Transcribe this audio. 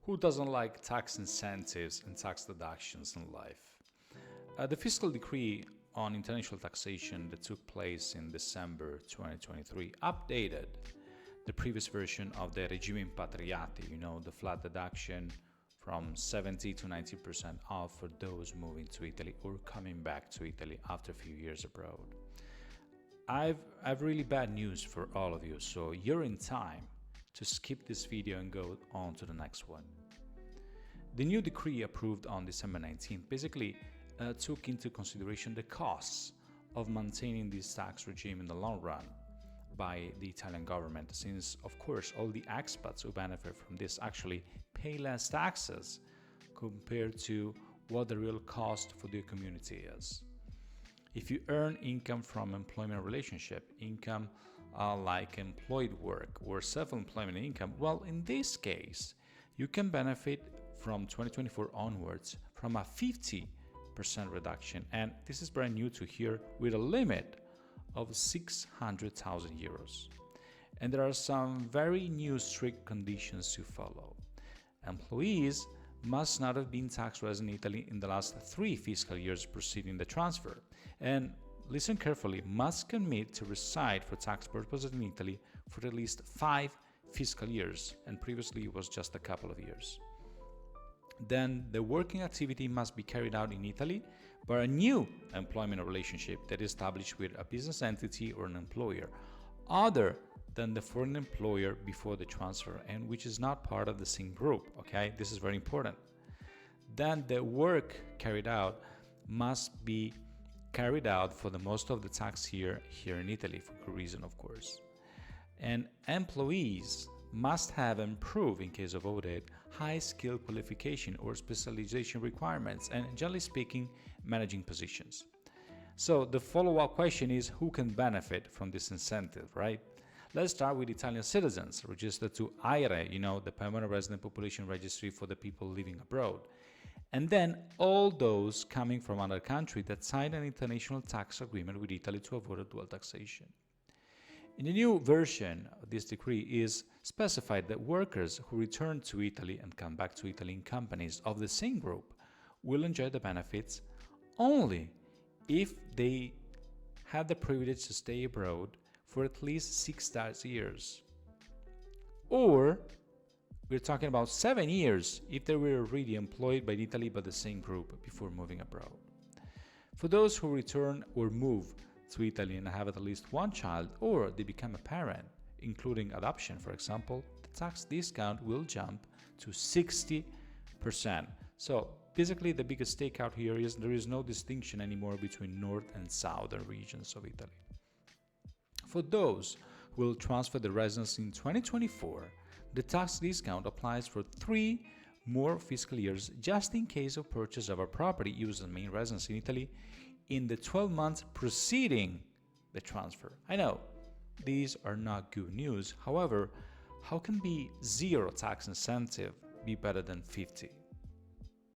Who doesn't like tax incentives and tax deductions in life? The fiscal decree on international taxation that took place in December 2023 updated the previous version of the regime Impatriati, the flat deduction from 70 to 90% off for those moving to Italy or coming back to Italy after a few years abroad. I've really bad news for all of you, so you're in time to skip this video and go on to the next one. The new decree approved on December 19th basically took into consideration the costs of maintaining this tax regime in the long run by the Italian government, since of course all the expats who benefit from this actually pay less taxes compared to what the real cost for the community is. If you earn income from employment relationship, income like employed work or self-employment income, well, in this case, you can benefit from 2024 onwards from a 50% reduction, and this is brand new to here, with a limit of 600,000 euros. And there are some very new strict conditions to follow. Employees must not have been tax resident in Italy in the last 3 fiscal years preceding the transfer, and listen carefully, must commit to reside for tax purposes in Italy for at least 5 fiscal years, and previously it was just a couple of years. Then the working activity must be carried out in Italy by a new employment relationship that is established with a business entity or an employer other than the foreign employer before the transfer, and which is not part of the same group. Okay, this is very important. Then the work carried out must be carried out for the most of the tax year here in Italy, for good reason, of course. And employees must have improved, in case of audit, high skill qualification or specialization requirements, and generally speaking, managing positions. So the follow-up question is, who can benefit from this incentive, right? Let's start with Italian citizens registered to AIRE, the Permanent Resident Population Registry for the people living abroad. And then all those coming from another country that signed an international tax agreement with Italy to avoid a dual taxation. In the new version of this decree is specified that workers who return to Italy and come back to Italy in companies of the same group will enjoy the benefits only if they had the privilege to stay abroad for at least 6 years. Or we're talking about 7 years if they were already employed by Italy by the same group before moving abroad. For those who return or move to Italy and have at least one child, or they become a parent, including adoption, for example, the tax discount will jump to 60%. So basically the biggest takeout here is there is no distinction anymore between north and southern regions of Italy. For those who will transfer the residence in 2024, the tax discount applies for 3 more fiscal years just in case of purchase of a property used as main residence in Italy in the 12 months preceding the transfer. I know, these are not good news. However, how can be 0 tax incentive be better than 50?